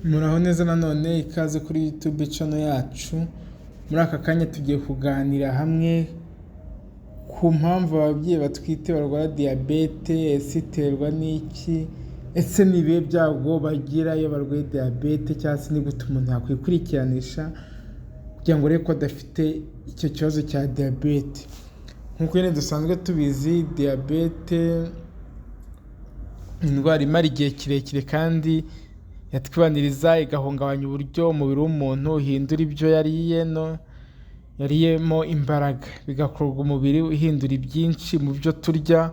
Muraho neza nanone ikaze kuri YouTube channel yacu. Muri aka kanya tugiye kuganira hamwe ku mpamvu ababyeyi batwite barwara diyabete, ese iterwa n'iki, ese ni ibihe byago bagira iyo barwaye diyabete, cyangwa se ni gute umuntu yakwikurikiranira kugira ngo arebe ko adafite icyo kibazo cya diyabete. Nk'uko nyine dusanzwe tubizi, diyabete indwara imara igihe kirekire kandi yatwibaniriza igahungabanya uburyo umubiri w'umuntu uhindura ibyo yariyemo imbaraga, bigakorwa umubiri uhindura ibyinshi mu byo turya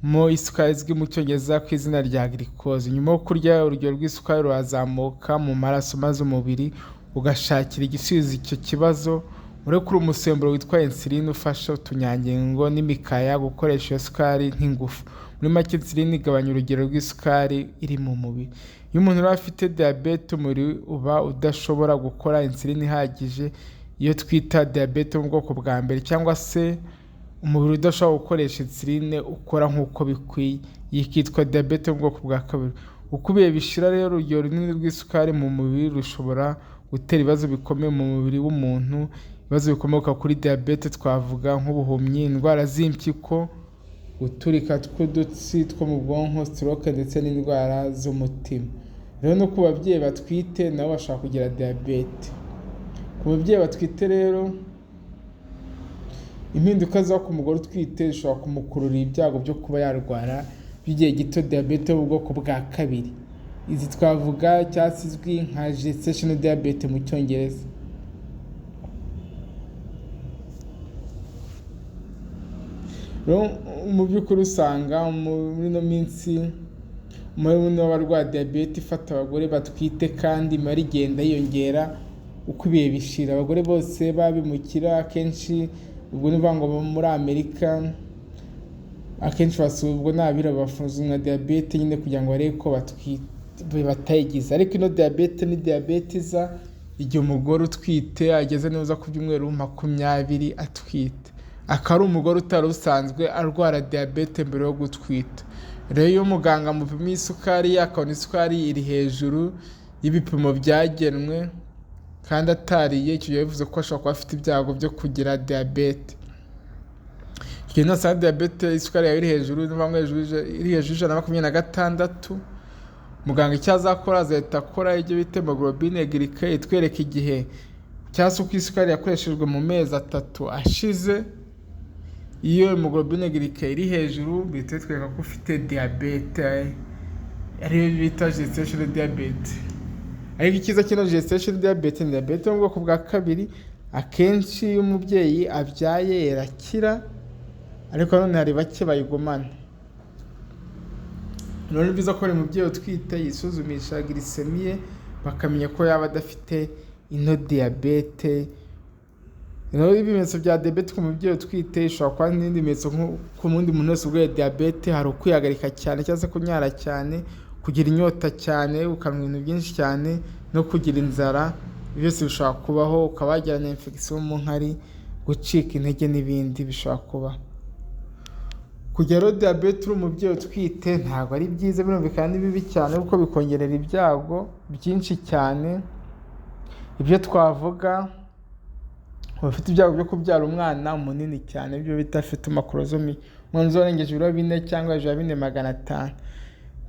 mo isukari izwi mu cyongereza ku izina rya glucose. Nyuma yo kurya urugero rw'isukari rurazamuka mu maraso maze umubiri ugashakira igisubizo icyo kibazo, urekura umusemburo witwa insuline ufasha utunyangingo n'imikaya gukoresha iyo sukari nk'ingufu. Muri make insuline igabanya urugero rw'isukari iri mu mubiri. Iyo umuntu rero afite diyabete, umubiri uba udashobora gukora insuline ihagije, iyo twita diyabete mu bwoko bwa mbere, cyangwa se umubiri udashobora gukoresha insuline ukora nk'uko bikwiye, yikitwa diyabete mu bwoko bwa kabiri. Uko ibihe bishira rero, urugero runini rw'isukari mu mubiri rushobora gutera ibibazo bikomeye mu mubiri w'umuntu. Ibibazo bikomoka kuri diyabete twavuga nk'ubuhumyi, indwara z'impyiko, guturika tw'udutsi two mu bwonko, stroke ndetse n'indwara z'umutima. Rero no ku babyeyi batwite nabo bashaka kugira diyabete. Ku babyeyi batwite rero, impinduka zo ku mugore utwite zishobora kumukururira ibyago byo kuba yarwara by'igihe gito diyabete mu bwoko bwa kabiri. Izi twavuga cyasizwi nka gestational diabetes mu cyongereza. Mu by'ukuri usanga muri ino minsi umubare w'abarwaye diyabete ifata abagore batwite kandi imibare igenda yiyongera uko ibihe bishira. Abagore bose babimukira akenshi, ubwo ni ukuvuga ngo muri Amerika, akenshi basubwo n'abirabura bafuzwa diyabete nyine kugira ngo barebe ko batayigize. Ariko ino diyabete ni diyabete iza igihe umugore utwite ageze neza ku byumweru 20 atwite, akaba ari umugore utari usanzwe arwara diyabete mbere yo gutwita. Rero iyo muganga amupima isukari akabona isukari iri hejuru y'ibipimo byagenwe kandi atariye, icyo gihe bivuze ko ashobora kuba afite ibyago byo kugira diyabete. Igihe nasa diyabete isukari yawe iri hejuru, iri hejuru 126, muganga icyo azakora azahita akora ibyo bita hemoglobine glycée, itwereka igihe cyangwa se uko isukari yakoreshejwe mu mezi 3 ashize. Iyo hemoglobine glycée iri hejuru bihita bitwereka ko ufite diyabete, ariyo bita gestational diabetes. Ariko icyiza kino gestational diabetes ni diyabete mu bwoko bwa kabiri. Akenshi iyo umubyeyi abyaye irakira, ariko none hari bake bayigumana. None ni byiza ko buri mubyeyi utwite yisuzumisha glycemie bakamenya ko yaba adafite ino diyabete. Rero ibimenyetso bya diyabete ku mubyeyi utwite ishobora kuba n'indi bimenyetso ku wundi muntu wese urwaye diyabete. Hari ukwihagarika cyane cyangwa se kunyara cyane, kugira inyota cyane, ukanywa ibintu byinshi cyane, no kugira inzara. Byose bishobora kubaho. Ukaba wagira na infection mu nkari, gucika intege n'ibindi bishobora kubaho. Kugira rero diyabete uri umubyeyi utwite ntabwo ari byiza, birumvikana ni bibi cyane kuko bikongerera ibyago byinshi cyane. Ibyo twavuga, ufite ibyago byo kubyara umwana munini cyane, ibyo bita fetomacrosomy, umwana uzarengeje ibiro 4 cyangwa hejuru ya 4,500.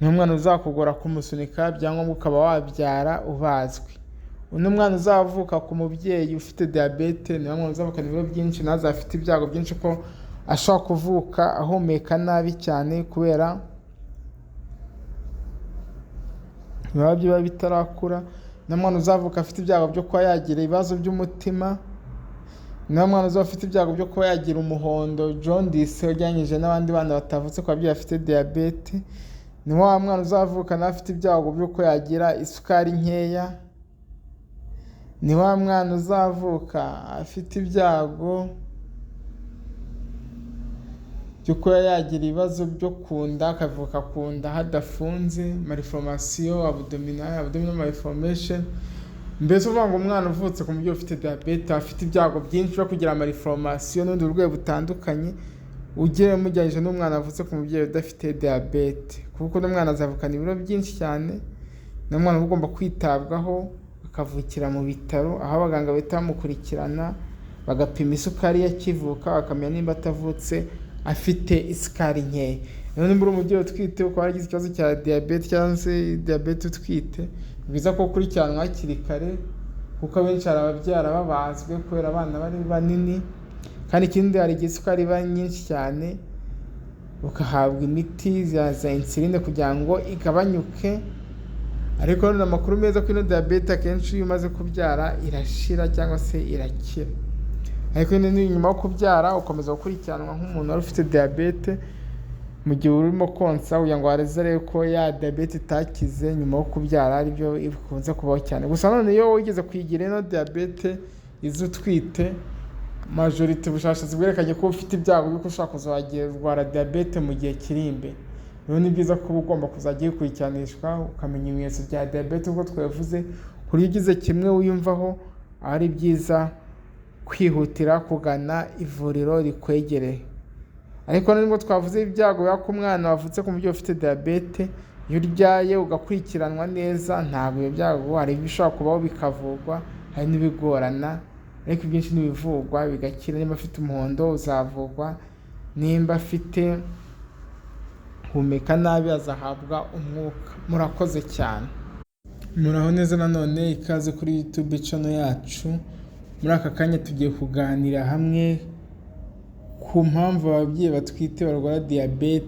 Ni umwana uzakugora kumusunika, byangombwa ukaba wabyara ubazwe. Uno mwana uzavuka ku mubyeyi ufite diyabete ni umwana uzavukana ibiro byinshi, nazo afite ibyago byinshi ko ashobora kuvuka ahumeka nabi cyane kubera biba bitarakura. Ni umwana uzavuka afite ibyago byo kuba yagira ibibazo by'umutima. Ni umwana uzaba afite ibyago byo kuba yagira umuhondo, jaundice, ugereranyije n'abandi bana batavutse ku babyeyi bafite diyabete. Ni wa mwana uzavuka nawe afite ibyago byo kuba yagira isukari nkeya. Ni wa mwana uzavuka afite ibyago byo kuba yagira ibibazo byo kunda, akavuka ku nda hadafunze, malformation abdominal malformation. Mbese uvuga ngo umwana uvutse ku mubyeyi ufite diyabete afite ibyago byinshi byo kugira malformation n'ubundi burwayi butandukanye, ugere mujyanyije n'umwana avutse ku mubyeyi udafite diyabete, kuko n'umwana azavukana ibiro byinshi cyane, n'umwana uba ugomba kwitabwaho akavukira mu bitaro, aho abaganga bahita bamukurikirana bagapima isukari ye akivuka, bakamenya nimba atavutse afite isukari nkeya. Rero nimba uri umubyeyi utwite ukaba waragize ikibazo cya diyabete cyangwa se diyabete utwite, ni byiza ko ukurikiranwa hakiri kare, kuko abenshi hari ababyara babazwe kubera abana bari banini, kandi ikindi hari igihe isukari iba nyinshi cyane ugahabwa imiti za insuline kugira ngo igabanyuke. Ariko ni amakuru meza ko ino diyabete akenshi iyo umaze kubyara irashira cyangwa se irakira. Ariko nyuma yo kubyara ukomeza gukurikiranwa nk'umuntu wari ufite diyabete mu gihe urimo konsa, kugira ngo warezere ko ya diyabete itakize nyuma yo kubyara, aribyo bikunze kubaho cyane. Gusa none iyo wigeze kuyigira ino diyabete izo utwite, majorite ubushakashatsi bwerekanye ko ufite ibyago by'uko ushobora kuzarwara diyabete mu gihe kiri imbere. Rero ni byiza ko uba ugomba kuzajya wikurikiranishwa ukamenya ibimenyetso bya diyabete uko twavuze, ku buryo ugize kimwe wiyumvaho ari byiza kwihutira kugana ivuriro rikwegereye. Ariko nubwo twavuze ibyago biba ku mwana wavutse ku mubyeyi ufite diyabete, iyo uryaye ugakurikiranwa neza ntabwo ibyo byago, hari ibishobora kubaho bikavurwa, hari n'ibigorana, ariko ibyinshi n'ibivurwa bigakira. Nimba afite umuhondo uzavurwa, nimba afite humeka nabi azahabwa umwuka. Murakoze cyane. Muraho neza nanone, ikaze kuri YouTube channel yacu. Muri aka kanya tugiye kuganira hamwe ku mpamvu ababyeyi batwite barwara diyabete